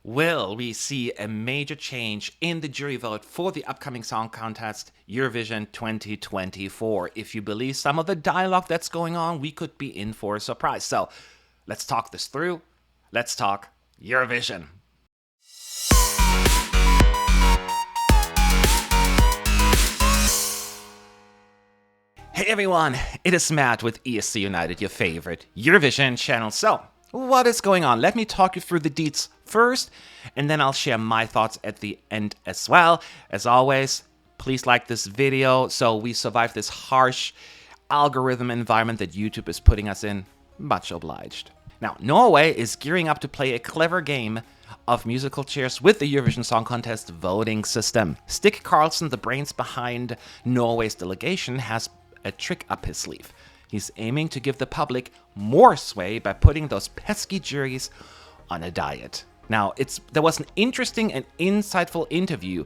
Will we see a major change in the jury vote for the upcoming song contest Eurovision 2024? If you believe some of the dialogue that's going on, we could be in for a surprise. So let's talk this through. Let's talk Eurovision. Hey everyone, it is Matt with ESC United, your favorite Eurovision channel. So, what is going on? Let me talk you through the deets first, and then I'll share my thoughts at the end as well. As always, please like this video so we survive this harsh algorithm environment that YouTube is putting us in. Much obliged. Now, Norway is gearing up to play a clever game of musical chairs with the Eurovision Song Contest voting system. Stig Karlsen, the brains behind Norway's delegation, has a trick up his sleeve. He's aiming to give the public more sway by putting those pesky juries on a diet. Now, there was an interesting and insightful interview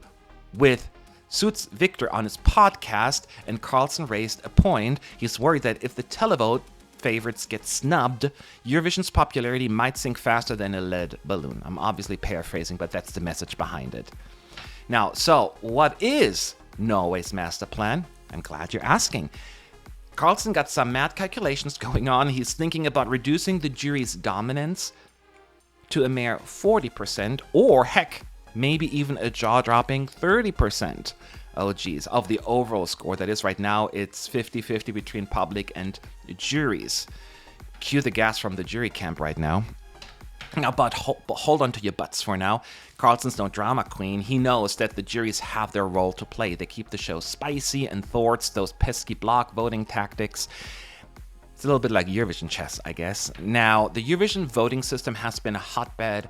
with Suits Victor on his podcast, and Carlson raised a point. He's worried that if the televote favorites get snubbed, Eurovision's popularity might sink faster than a lead balloon. I'm obviously paraphrasing, but that's the message behind it. Now, so what is Norway's master plan? I'm glad you're asking. Carlson got some mad calculations going on. He's thinking about reducing the jury's dominance to a mere 40%, or heck, maybe even a jaw-dropping 30%. Oh geez, of the overall score. That is, right now, it's 50-50 between public and juries. Cue the gas from the jury camp right now. Now, but hold on to your butts for now. Carlson's no drama queen. He knows that the juries have their role to play. They keep the show spicy and thwarts those pesky block voting tactics. It's a little bit like Eurovision chess, I guess. Now, the Eurovision voting system has been a hotbed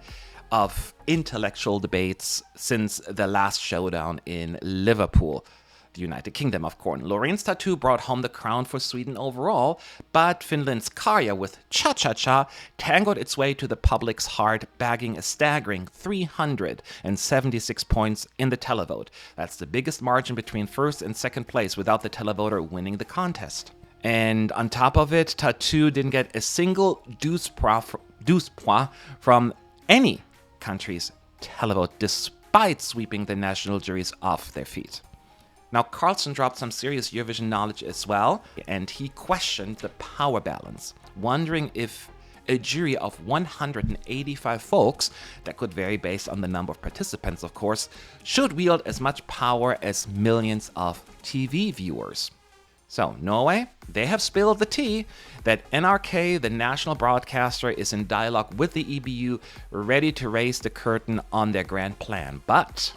of intellectual debates since the last showdown in Liverpool, the United Kingdom, of course. Lorene's Tattoo brought home the crown for Sweden overall, but Finland's Karja with Cha Cha Cha tangled its way to the public's heart, bagging a staggering 376 points in the televote. That's the biggest margin between first and second place without the televoter winning the contest. And on top of it, Tattoo didn't get a single douze point from any country's televote, despite sweeping the national juries off their feet. Now, Carlson dropped some serious Eurovision knowledge as well, and he questioned the power balance, wondering if a jury of 185 folks, that could vary based on the number of participants, of course, should wield as much power as millions of TV viewers. So, Norway, they have spilled the tea that NRK, the national broadcaster, is in dialogue with the EBU, ready to raise the curtain on their grand plan. But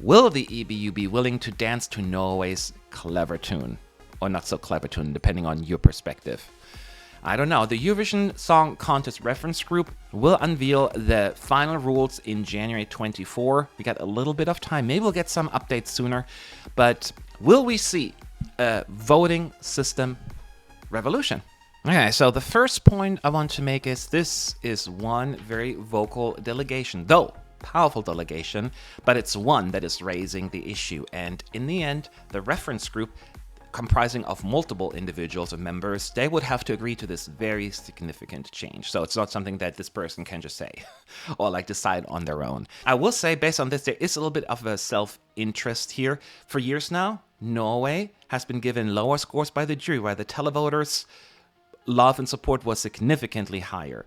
will the EBU be willing to dance to Norway's clever tune? Or not so clever tune, depending on your perspective. I don't know. The Eurovision Song Contest Reference Group will unveil the final rules in January 24. We got a little bit of time. Maybe we'll get some updates sooner. But will we see a voting system revolution? Okay, so the first point I want to make is this is one very vocal delegation, though powerful delegation, but it's one that is raising the issue. And in the end, the reference group, comprising of multiple individuals and members, they would have to agree to this very significant change. So it's not something that this person can just say or like decide on their own. I will say, based on this, there is a little bit of a self-interest here. For years now, Norway has been given lower scores by the jury, while the televoters' love and support was significantly higher.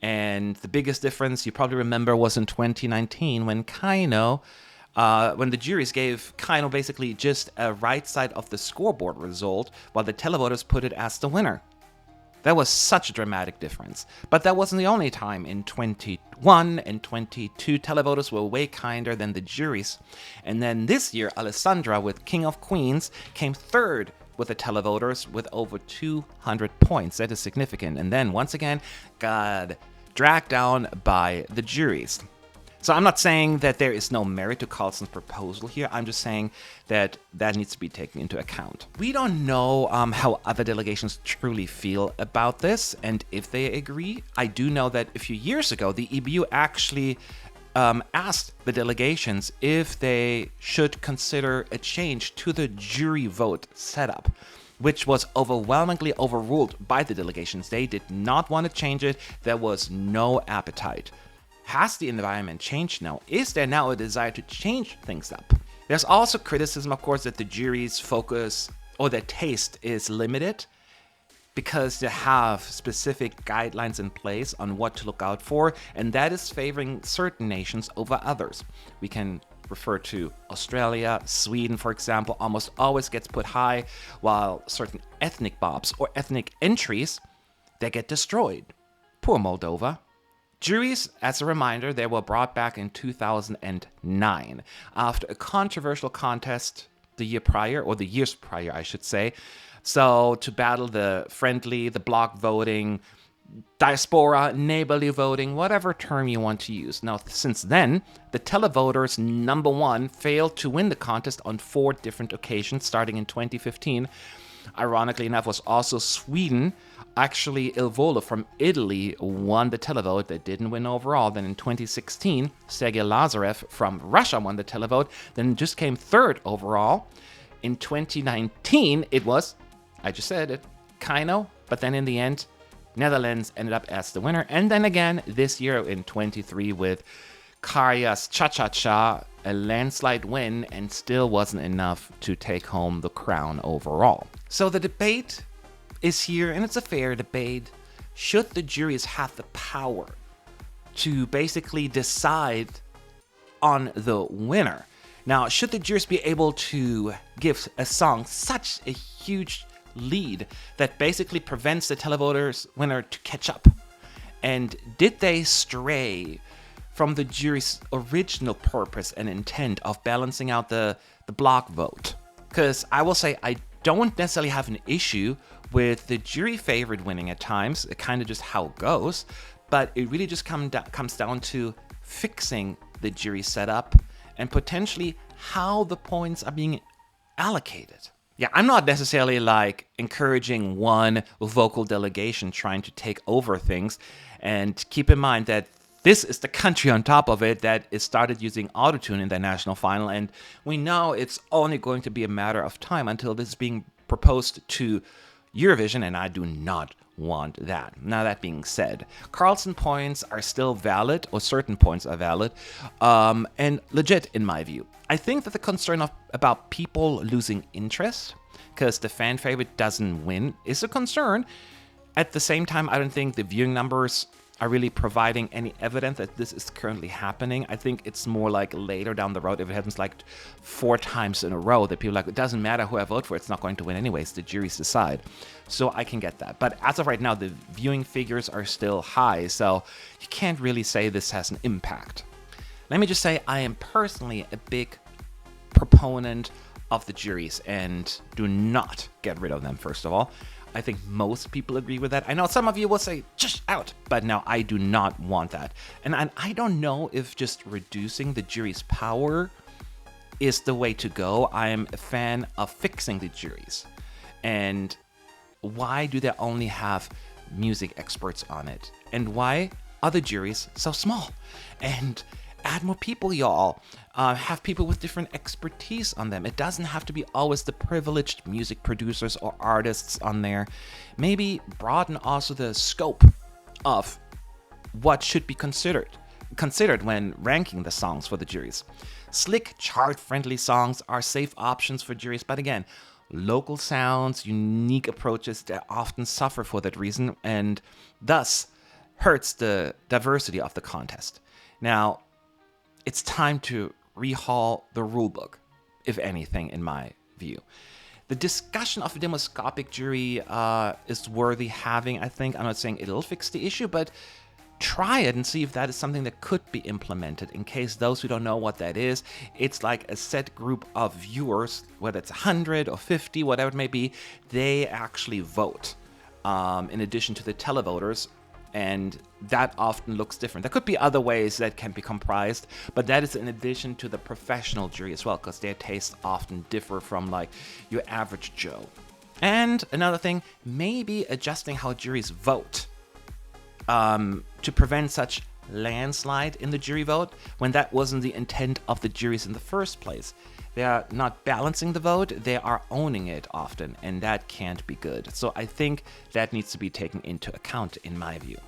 And the biggest difference you probably remember was in 2019 when when the juries gave Kaino basically just a right side of the scoreboard result, while the televoters put it as the winner. That was such a dramatic difference. But that wasn't the only time. In 21 and 22, televoters were way kinder than the juries. And then this year, Alessandra with King of Queens came third with the televoters with over 200 points. That is significant. And then once again, got dragged down by the juries. So I'm not saying that there is no merit to Carlson's proposal here. I'm just saying that that needs to be taken into account. We don't know how other delegations truly feel about this and if they agree. I do know that a few years ago, the EBU actually asked the delegations if they should consider a change to the jury vote setup, which was overwhelmingly overruled by the delegations. They did not want to change it. There was no appetite. Has the environment changed now? Is there now a desire to change things up? There's also criticism, of course, that the jury's focus or their taste is limited because they have specific guidelines in place on what to look out for, and that is favoring certain nations over others. We can refer to Australia, Sweden, for example, almost always gets put high, while certain ethnic bobs or ethnic entries, they get destroyed. Poor Moldova. Juries, as a reminder, they were brought back in 2009 after a controversial contest the year prior, or the years prior, I should say. So to battle the friendly, the bloc voting, diaspora, neighborly voting, whatever term you want to use. Now, since then, the televoters number one failed to win the contest on 4 different occasions, starting in 2015. Ironically enough, was also Sweden. Actually, Il Volo from Italy won the televote. They didn't win overall. Then in 2016, Sergei Lazarev from Russia won the televote. Then just came 3rd overall. In 2019, it was, I just said it, Kino. But then in the end, Netherlands ended up as the winner. And then again, this year in 23 with Karya's Cha-Cha-Cha, a landslide win, and still wasn't enough to take home the crown overall. So the debate is here, and it's a fair debate. Should the juries have the power to basically decide on the winner? Now, should the juries be able to give a song such a huge lead that basically prevents the televoters winner to catch up? And did they stray from the jury's original purpose and intent of balancing out the block vote? Because I will say I don't necessarily have an issue with the jury favorite winning at times, it kind of just how it goes, but it really just comes down to fixing the jury setup and potentially how the points are being allocated. Yeah, I'm not necessarily like encouraging one vocal delegation trying to take over things, and keep in mind that this is the country on top of it that is started using autotune in their national final, and we know it's only going to be a matter of time until this is being proposed to Eurovision, and I do not want that. Now, that being said, Carlson points are still valid, or certain points are valid, and legit in my view. I think that the concern about people losing interest because the fan favorite doesn't win is a concern. At the same time, I don't think the viewing numbers are really providing any evidence that this is currently happening. I think it's more like later down the road, if it happens like 4 times in a row, that people are like, it doesn't matter who I vote for, it's not going to win anyways, the juries decide. So I can get that. But as of right now, the viewing figures are still high, so you can't really say this has an impact. Let me just say, I am personally a big proponent of the juries and do not get rid of them, first of all. I think most people agree with that. I know some of you will say, just out, but no, I do not want that. And I don't know if just reducing the jury's power is the way to go. I am a fan of fixing the juries. And why do they only have music experts on it? And why are the juries so small? And add more people, y'all. Have people with different expertise on them. It doesn't have to be always the privileged music producers or artists on there. Maybe broaden also the scope of what should be considered when ranking the songs for the juries. Slick, chart-friendly songs are safe options for juries, but again, local sounds, unique approaches, they often suffer for that reason, and thus hurts the diversity of the contest. Now, it's time to rehaul the rulebook, if anything, in my view. The discussion of a demoscopic jury is worthy having, I think. I'm not saying it'll fix the issue, but try it and see if that is something that could be implemented. In case those who don't know what that is, it's like a set group of viewers, whether it's 100 or 50, whatever it may be, they actually vote in addition to the televoters. And that often looks different. There could be other ways that can be comprised, but that is in addition to the professional jury as well, because their tastes often differ from like your average Joe. And another thing, maybe adjusting how juries vote to prevent such landslide in the jury vote when that wasn't the intent of the juries in the first place. They are not balancing the vote, they are owning it often, and that can't be good. So I think that needs to be taken into account in my view.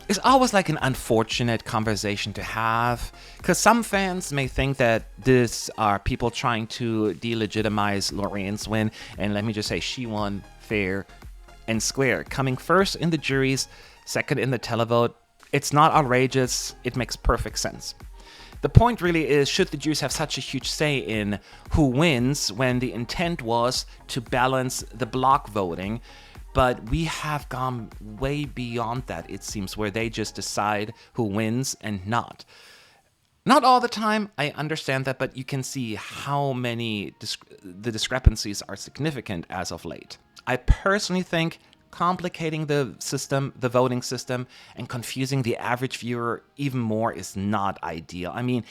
It's always like an unfortunate conversation to have, because some fans may think that this are people trying to delegitimize Lorraine's win, and let me just say, she won fair and square, coming first in the juries, second in the televote. It's not outrageous, it makes perfect sense. The point really is, should the juries have such a huge say in who wins when the intent was to balance the block voting? But we have gone way beyond that, it seems, where they just decide who wins and not. Not all the time, I understand that, but you can see how many the discrepancies are significant as of late. I personally think complicating the system, the voting system, and confusing the average viewer even more is not ideal. I mean,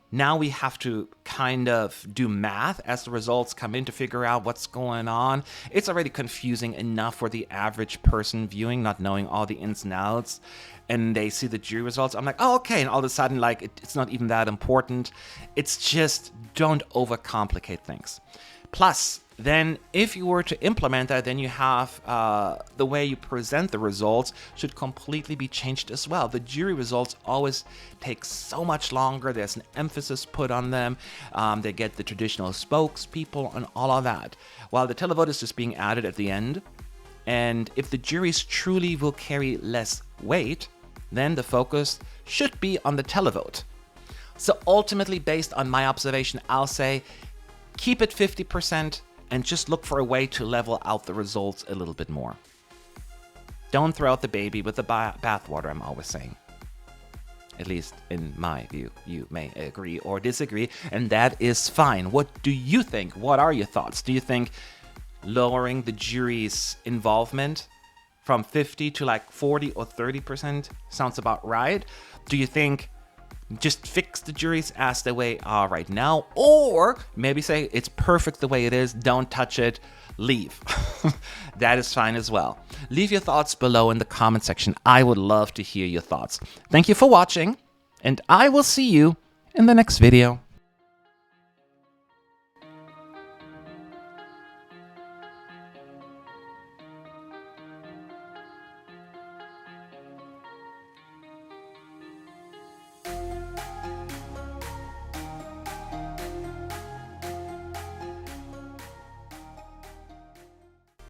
now we have to kind of do math as the results come in to figure out what's going on. It's already confusing enough for the average person viewing, not knowing all the ins and outs. And they see the jury results. I'm like, oh, okay. And all of a sudden, like, it's not even that important. It's just, don't overcomplicate things. Plus, then if you were to implement that, then you have the way you present the results should completely be changed as well. The jury results always take so much longer. There's an emphasis put on them. They get the traditional spokespeople and all of that, while the televote is just being added at the end. And if the juries truly will carry less weight, then the focus should be on the televote. So ultimately, based on my observation, I'll say keep it 50%. And just look for a way to level out the results a little bit more. Don't throw out the baby with the bathwater, I'm always saying. At least in my view. You may agree or disagree, and that is fine. What do you think? What are your thoughts? Do you think lowering the jury's involvement from 50 to like 40 or 30% sounds about right? Do you think just fix the juries as the way are right now, or maybe say it's perfect the way it is, don't touch it, leave? That is fine as well. Leave your thoughts below in the comment section. I would love to hear your thoughts. Thank you for watching, and I will see you in the next video.